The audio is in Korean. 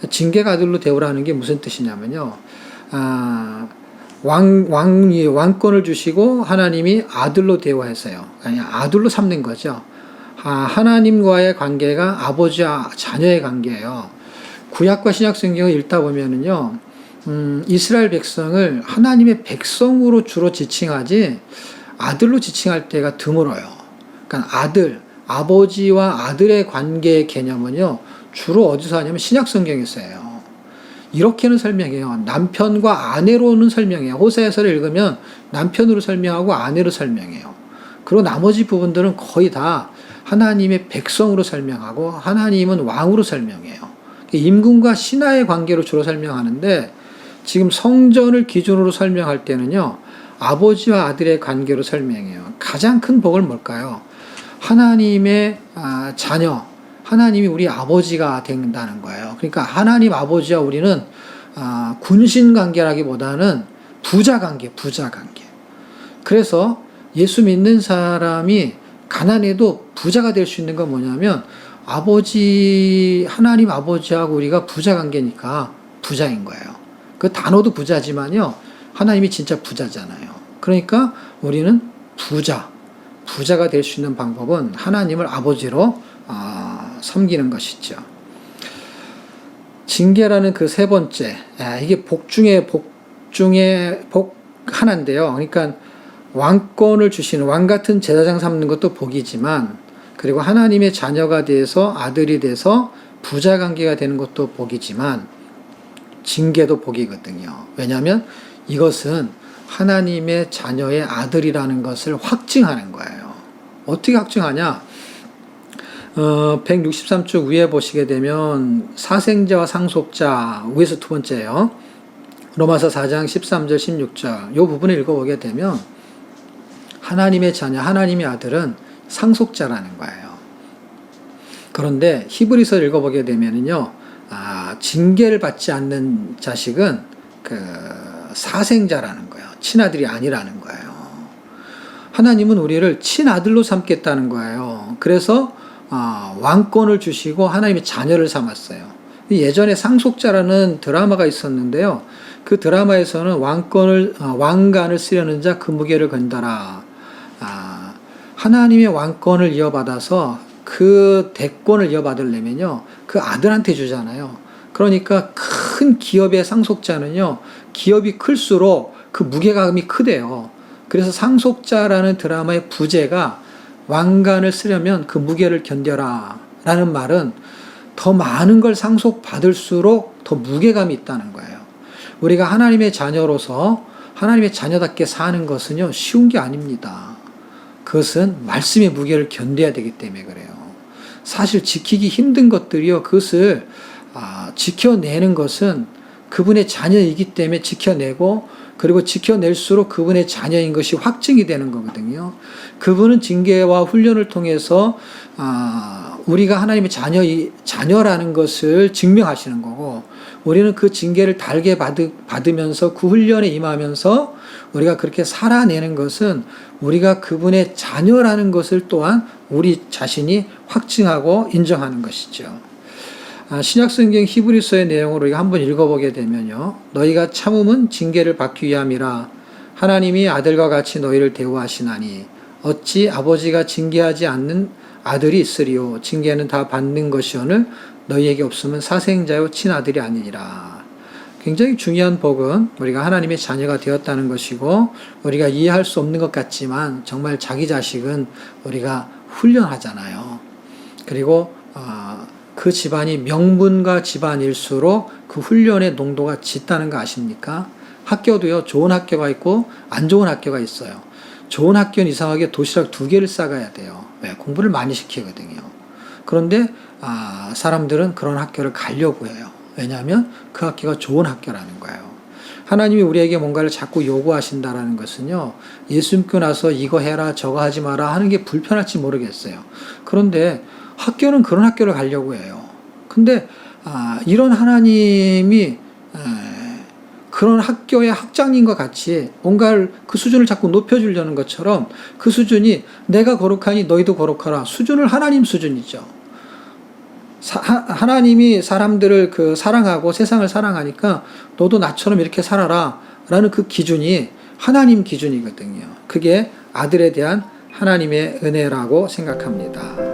징계가 아들로 대우라는 게 무슨 뜻이냐면요. 왕권을 주시고 하나님이 아들로 대우했어요. 아니, 아들로 삼는 거죠. 하나님과의 관계가 아버지와 자녀의 관계예요. 구약과 신약 성경을 읽다 보면은요, 이스라엘 백성을 하나님의 백성으로 주로 지칭하지 아들로 지칭할 때가 드물어요. 그러니까 아버지와 아들의 관계의 개념은요, 주로 어디서 하냐면 신약 성경에 써요. 이렇게는 설명해요. 남편과 아내로는 설명해요. 호세아서를 읽으면 남편으로 설명하고 아내로 설명해요. 그리고 나머지 부분들은 거의 다 하나님의 백성으로 설명하고 하나님은 왕으로 설명해요. 임금과 신하의 관계로 주로 설명하는데 지금 성전을 기준으로 설명할 때는요, 아버지와 아들의 관계로 설명해요. 가장 큰 복은 뭘까요? 하나님의 자녀, 하나님이 우리 아버지가 된다는 거예요. 그러니까 하나님 아버지와 우리는 군신 관계라기보다는 부자 관계. 그래서 예수 믿는 사람이 가난해도 부자가 될 수 있는 건 뭐냐면 하나님 아버지하고 우리가 부자 관계니까 부자인 거예요. 그 단어도 부자지만요, 하나님이 진짜 부자잖아요. 그러니까 우리는 부자가 될 수 있는 방법은 하나님을 아버지로 섬기는 것이죠. 징계라는 그 세 번째, 이게 복 중에 복 하나인데요. 그러니까 왕권을 주시는 왕 같은 제사장 삼는 것도 복이지만, 그리고 하나님의 자녀가 돼서 아들이 돼서 부자 관계가 되는 것도 복이지만, 징계도 복이거든요. 왜냐하면 이것은 하나님의 자녀의 아들이라는 것을 확증하는 거예요. 어떻게 확증하냐? 163쪽 위에 보시게 되면 사생자와 상속자, 위에서 두 번째예요. 로마서 4장 13절 16절 이 부분을 읽어보게 되면 하나님의 자녀, 하나님의 아들은 상속자라는 거예요. 그런데 히브리서 읽어보게 되면은요, 징계를 받지 않는 자식은 사생자라는 거예요. 친아들이 아니라는 거예요. 하나님은 우리를 친아들로 삼겠다는 거예요. 그래서 왕권을 주시고 하나님의 자녀를 삼았어요. 예전에 상속자라는 드라마가 있었는데요. 그 드라마에서는 왕관을 쓰려는 자 그 무게를 건다라. 하나님의 왕권을 이어받아서 그 대권을 이어받으려면요, 그 아들한테 주잖아요. 그러니까 큰 기업의 상속자는요, 기업이 클수록 그 무게감이 크대요. 그래서 상속자라는 드라마의 부제가 왕관을 쓰려면 그 무게를 견뎌라 라는 말은 더 많은 걸 상속받을수록 더 무게감이 있다는 거예요. 우리가 하나님의 자녀로서 하나님의 자녀답게 사는 것은요, 쉬운 게 아닙니다. 그것은 말씀의 무게를 견뎌야 되기 때문에 그래요. 사실 지키기 힘든 것들이요, 그것을 지켜내는 것은 그분의 자녀이기 때문에 지켜내고, 그리고 지켜낼수록 그분의 자녀인 것이 확증이 되는 거거든요. 그분은 징계와 훈련을 통해서 우리가 하나님의 자녀라는 것을 증명하시는 거고, 우리는 그 징계를 달게 받으면서 그 훈련에 임하면서 우리가 그렇게 살아내는 것은 우리가 그분의 자녀라는 것을 또한 우리 자신이 확증하고 인정하는 것이죠. 신약성경 히브리서의 내용을 우리가 한번 읽어보게 되면요, 너희가 참음은 징계를 받기 위함이라. 하나님이 아들과 같이 너희를 대우하시나니 어찌 아버지가 징계하지 않는 아들이 있으리요. 징계는 다 받는 것이오늘 너희에게 없으면 사생자요 친아들이 아니니라. 굉장히 중요한 복은 우리가 하나님의 자녀가 되었다는 것이고, 우리가 이해할 수 없는 것 같지만 정말 자기 자식은 우리가 훈련하잖아요. 그리고 그 집안이 명문가 집안일수록 그 훈련의 농도가 짙다는 거 아십니까? 학교도요, 좋은 학교가 있고 안 좋은 학교가 있어요. 좋은 학교는 이상하게 도시락 2개를 싸가야 돼요. 왜? 공부를 많이 시키거든요. 그런데 사람들은 그런 학교를 가려고 해요. 왜냐하면 그 학교가 좋은 학교라는 거예요. 하나님이 우리에게 뭔가를 자꾸 요구하신다라는 것은요, 예수 믿고 나서 이거 해라 저거 하지 마라 하는 게 불편할지 모르겠어요. 그런데 학교는 그런 학교를 가려고 해요. 근데 이런 하나님이 그런 학교의 학장님과 같이 뭔가를 그 수준을 자꾸 높여주려는 것처럼, 그 수준이 내가 거룩하니 너희도 거룩하라, 수준을 하나님 수준이죠. 하나님이 사람들을 사랑하고 세상을 사랑하니까 너도 나처럼 이렇게 살아라 라는 그 기준이 하나님 기준이거든요. 그게 아들에 대한 하나님의 은혜라고 생각합니다.